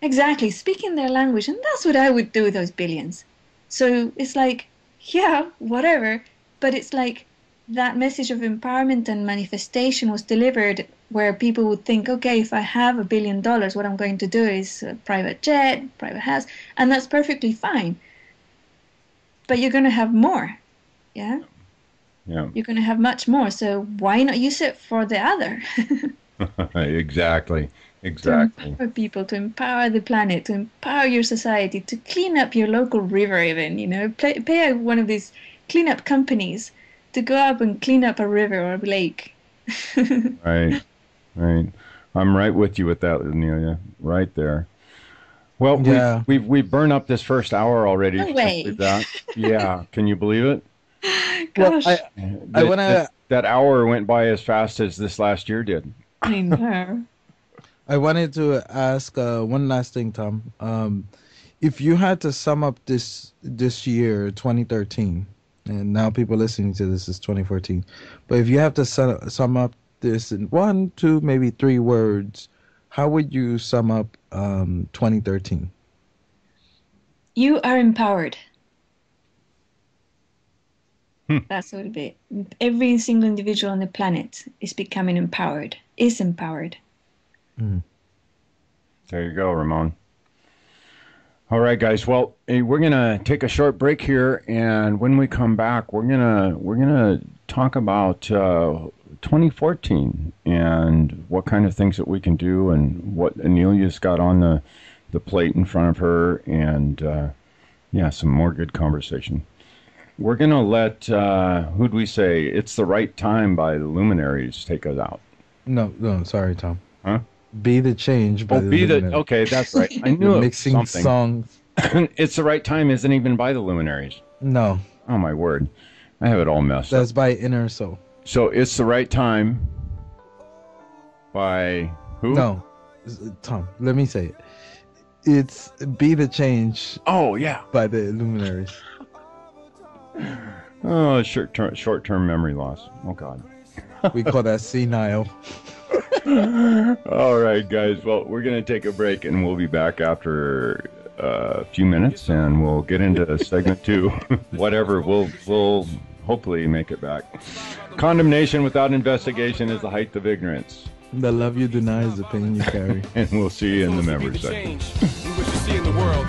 Exactly, speaking their language, and that's what I would do with those billions. So it's like, yeah, whatever, but it's like that message of empowerment and manifestation was delivered where people would think, okay, if I have $1 billion, what I'm going to do is a private jet, private house, and that's perfectly fine. But you're going to have more, yeah? Yeah. You're going to have much more, so why not use it for the other? Exactly. To empower people, to empower the planet, to empower your society, to clean up your local river even, pay one of these cleanup companies to go up and clean up a river or a lake. Right. I'm right with you with that, Inelia. Right there. Well, Yeah. we've burned up this first hour already. No way. With that. Yeah. Can you believe it? Gosh, Well, I want to That hour went by as fast as this last year did. I know. I wanted to ask one last thing, Tom. If you had to sum up this year, 2013, and now people listening to this is 2014, but if you have to sum up this in 1, 2, maybe 3 words, how would you sum up 2013? You are empowered. That's what it would be. Every single individual on the planet is becoming empowered, is empowered. There you go, Ramon. All right, guys. Well, we're gonna take a short break here, and when we come back, we're gonna talk about 2014 and what kind of things that we can do, and what Inelia's got on the plate in front of her, and some more good conversation. We're gonna let who'd we say? It's the Right Time by the Luminaries take us out. No, sorry, Tom. Huh? Be the Change by the Luminaries. Okay, that's right. I knew it was Mixing something. songs. It's the Right Time isn't even by the Luminaries. No, Oh my word, I have it all messed up. that's by Inner Soul. So It's the Right Time by who? No, Tom, let me say it. It's Be the Change Oh yeah. by the Luminaries. Oh, short-term memory loss. Oh God. We call that senile. All right, guys. Well, we're gonna take a break, and we'll be back after a few minutes, and we'll get into segment 2. Whatever. We'll hopefully make it back. Condemnation without investigation is the height of ignorance. The love you deny is the pain you carry. And we'll see you in the members section. We wish to see in the world.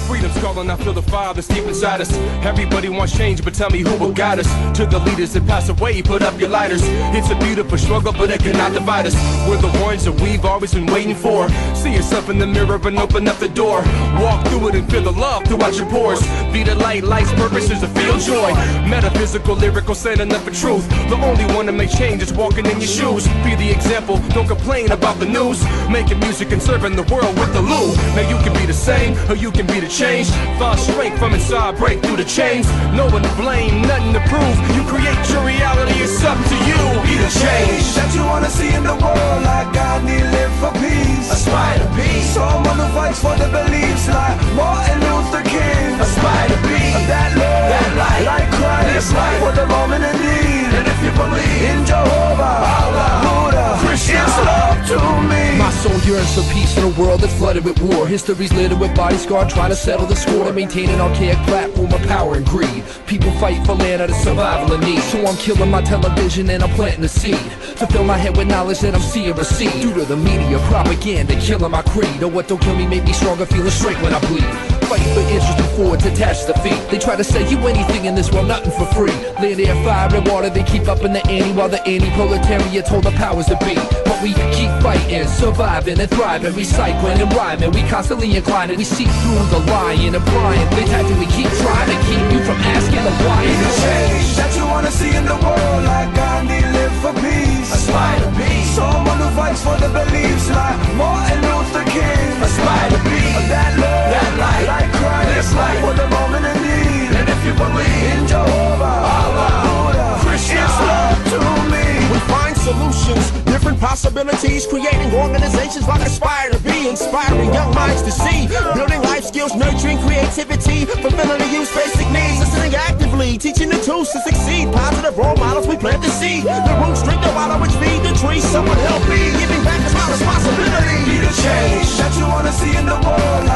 Freedom's calling, I feel the fire that's deep inside us. Everybody wants change, but tell me who will guide us. To the leaders that pass away, put up your lighters. It's a beautiful struggle, but it cannot divide us. We're the ones that we've always been waiting for. See yourself in the mirror and open up the door. Walk through it and feel the love throughout your pores. Be the light, life's purpose is to feel joy. Metaphysical, lyrical, standing up for truth. The only one that makes change is walking in your shoes. Be the example, don't complain about the news. Making music and serving the world with the loo. Now you can be the same, or you can be the change. Find strength from inside, break through the chains. No one to blame, nothing to prove. You create your reality, it's up to you. Be the change that you wanna see in the world, like Gandhi live for peace. Aspire to be someone who fights for the beliefs, like Martin Luther King. Aspire to be that Lord, that light, like Christ, life for the moment in need. And if you believe in Jehovah, Allah, Buddha, Krishna, it's up to me. My soul yearns for peace in a world that's flooded with war. History's littered with body scar, trying to settle the score to maintain an archaic platform of power and greed. People fight for land out of survival and need. So I'm killing my television and I'm planting a seed to fill my head with knowledge that I'm seeing receive. Due to the media propaganda killing my creed. Or what don't kill me make me stronger, feeling straight when I bleed. Fighting for interest before it's attached to feet. They try to sell you anything in this world, nothing for free. Land, air, fire, and water, they keep up in the ante, while the anti-proletariat told the powers to be. But we keep fighting, surviving and thriving, recycling and rhyming. We constantly inclining, we see through the lying and prying. They tactically keep trying to keep you from asking the why. The change that you wanna see in the world, like Gandhi live for peace. Aspire to be someone who fights for the beliefs, like Martin Luther King. Aspire to be that love, that light, like Christ, life for the moment in need. And if you believe in Jehovah, Allah, Buddha, Krishna, it's love to me. We find solutions, different possibilities, creating organizations like Aspire to Be, inspiring young minds to see, building life skills, nurturing creativity, fulfilling the youth's basic needs, listening actively, teaching the tools to succeed, positive role models, we plant the seed, the roots drink the water which feed the trees, someone help me, giving back is my responsibility. Be the change that you wanna see in the world,